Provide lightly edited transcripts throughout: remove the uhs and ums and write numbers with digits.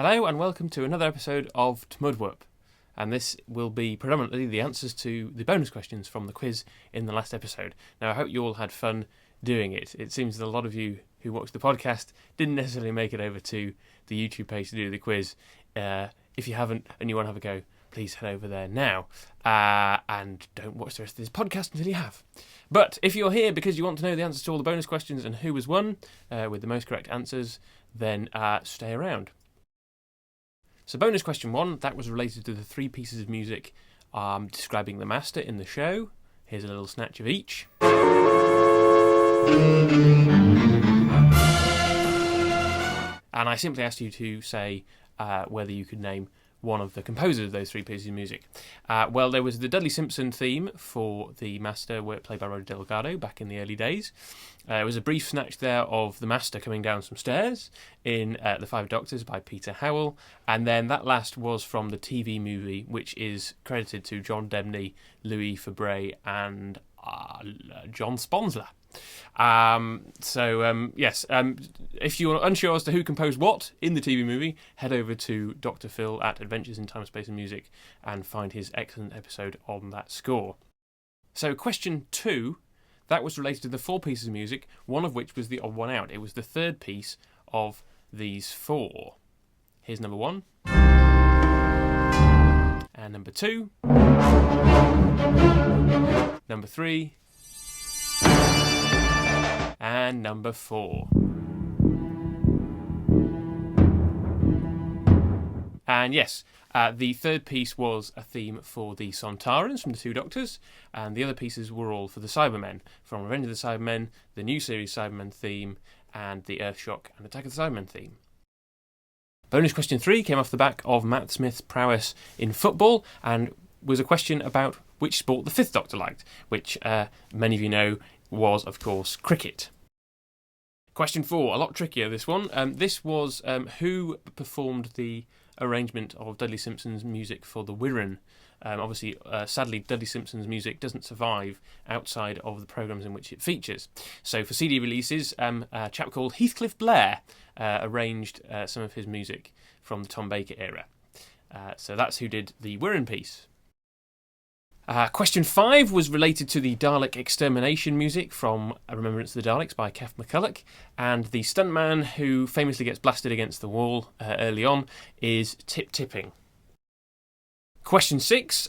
Hello and welcome to another episode of TMDWP, and this will be predominantly the answers to the bonus questions from the quiz in the last episode. Now I hope you all had fun doing it. It seems that a lot of you who watched the podcast didn't necessarily make it over to the YouTube page to do the quiz. If you haven't and you want to have a go, please head over there now and don't watch the rest of this podcast until you have. But if you're here because you want to know the answers to all the bonus questions and who has won with the most correct answers, then stay around. So bonus question 1, that was related to the 3 pieces of music describing the Master in the show. Here's a little snatch of each. And I simply asked you to say whether you could name one of the composers of those 3 pieces of music. Well, there was the Dudley Simpson theme for the Master, played by Roger Delgado back in the early days. There was a brief snatch there of the Master coming down some stairs in The Five Doctors by Peter Howell, and then that last was from the TV movie, which is credited to John Debney, Louis Fabray, and John Sponsler. Yes, if you're unsure as to who composed what in the TV movie, head over to Dr. Phil at Adventures in Time, Space and Music and find his excellent episode on that score. So question 2, that was related to the 4 pieces of music, one of which was the odd one out. It was the 3rd piece of these 4. Here's number 1. And number 2. Number 3. And number 4. And yes, the 3rd piece was a theme for the Sontarans from the 2 Doctors, and the other pieces were all for the Cybermen, from Revenge of the Cybermen, the new series Cybermen theme, and the Earthshock and Attack of the Cybermen theme. Bonus question 3 came off the back of Matt Smith's prowess in football, and was a question about which sport the 5th Doctor liked, which many of you know was, of course, cricket. Question 4, a lot trickier, this one. This was who performed the arrangement of Dudley Simpson's music for the Wirren. Obviously, sadly, Dudley Simpson's music doesn't survive outside of the programmes in which it features. So for CD releases, a chap called Heathcliff Blair arranged some of his music from the Tom Baker era. So that's who did the Wirren piece. Question 5 was related to the Dalek extermination music from A Remembrance of the Daleks by Kev McCulloch, and the stuntman who famously gets blasted against the wall early on is Tip Tipping. Question 6,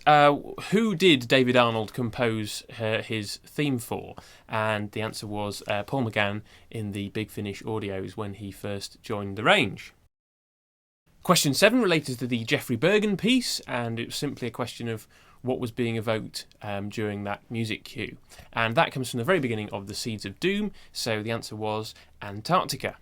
who did David Arnold compose his theme for? And the answer was Paul McGann in the Big Finish audios when he first joined the range. Question 7 related to the Geoffrey Bergen piece, and it was simply a question of what was being evoked during that music cue. And that comes from the very beginning of The Seeds of Doom, so the answer was Antarctica.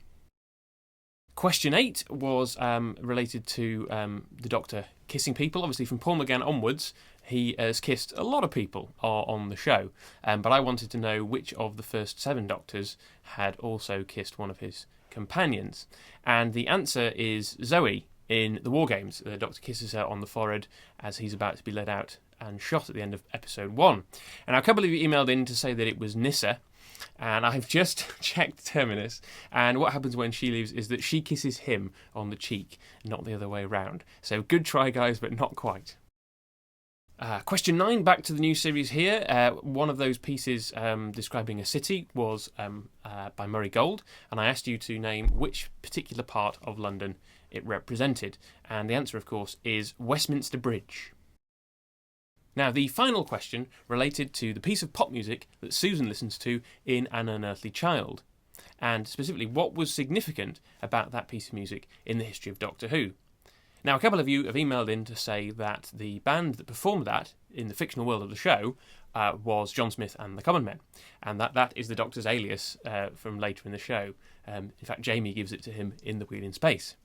Question 8 was related to the Doctor kissing people. Obviously, from Paul McGann onwards, he has kissed a lot of people on the show, but I wanted to know which of the first 7 Doctors had also kissed one of his companions. And the answer is Zoe in the War Games. The Doctor kisses her on the forehead as he's about to be led out and shot at the end of episode 1. And a couple of you emailed in to say that it was Nyssa, and I've just checked Terminus, and what happens when she leaves is that she kisses him on the cheek, not the other way around. So good try, guys, but not quite. Question 9, back to the new series here. One of those pieces describing a city was by Murray Gold, and I asked you to name which particular part of London it represented. And the answer, of course, is Westminster Bridge. Now, the final question related to the piece of pop music that Susan listens to in An Unearthly Child, and specifically what was significant about that piece of music in the history of Doctor Who. Now, a couple of you have emailed in to say that the band that performed that in the fictional world of the show was John Smith and the Common Men, and that is the Doctor's alias from later in the show. In fact, Jamie gives it to him in The Wheel in Space.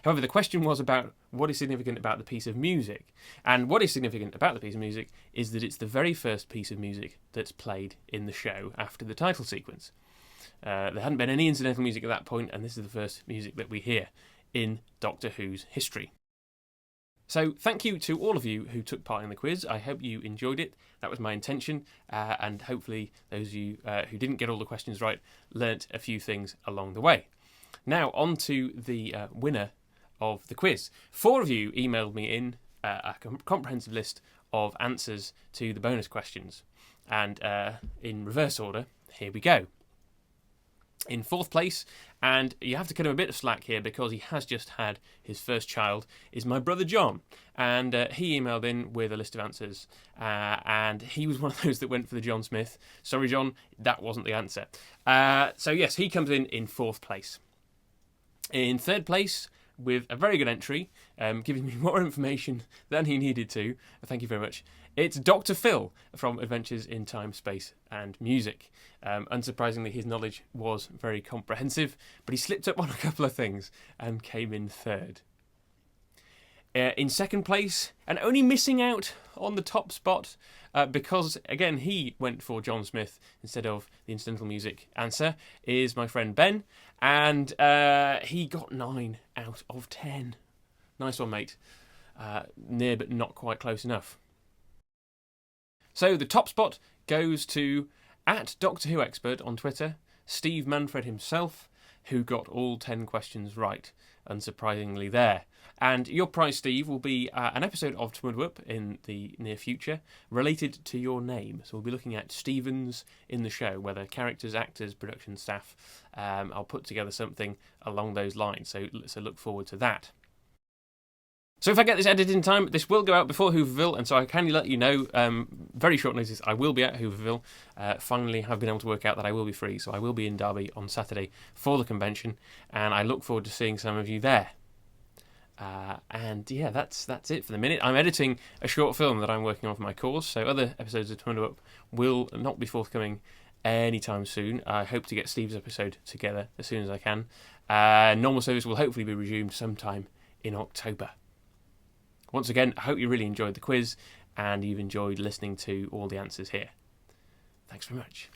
However, the question was about what is significant about the piece of music, and what is significant about the piece of music is that it's the very first piece of music that's played in the show after the title sequence. There hadn't been any incidental music at that point, and this is the first music that we hear in Doctor Who's history. So thank you to all of you who took part in the quiz. I hope you enjoyed it. That was my intention, and hopefully those of you who didn't get all the questions right learnt a few things along the way. Now on to the winner of the quiz. 4 of you emailed me in a comprehensive list of answers to the bonus questions. And in reverse order, here we go. In 4th place, and you have to cut him a bit of slack here because he has just had his first child, is my brother John. And he emailed in with a list of answers. And he was one of those that went for the John Smith. Sorry, John, that wasn't the answer. So yes, he comes in 4th place. In 3rd place, with a very good entry, giving me more information than he needed to. Thank you very much. It's Dr. Phil from Adventures in Time, Space and Music. Unsurprisingly, his knowledge was very comprehensive, but he slipped up on a couple of things and came in 3rd. In 2nd place, and only missing out on the top spot because, again, he went for John Smith instead of the incidental music answer, is my friend Ben, and he got 9 out of 10. Nice one, mate. Near but not quite close enough. So the top spot goes to @DoctorWhoExpert on Twitter, Steve Manfred himself, who got all 10 questions right, unsurprisingly there. And your prize, Steve, will be an episode of TMDWP in the near future related to your name. So we'll be looking at Stevens in the show, whether characters, actors, production staff. I'll put together something along those lines, so look forward to that. So if I get this edited in time, this will go out before Hooverville, and so I can let you know, very short notice, I will be at Hooverville. Finally have been able to work out that I will be free, so I will be in Derby on Saturday for the convention, and I look forward to seeing some of you there. And yeah, that's it for the minute. I'm editing a short film that I'm working on for my course, so other episodes of TMDWP will not be forthcoming anytime soon. I hope to get Steve's episode together as soon as I can. Normal service will hopefully be resumed sometime in October. Once again, I hope you really enjoyed the quiz and you've enjoyed listening to all the answers here. Thanks very much.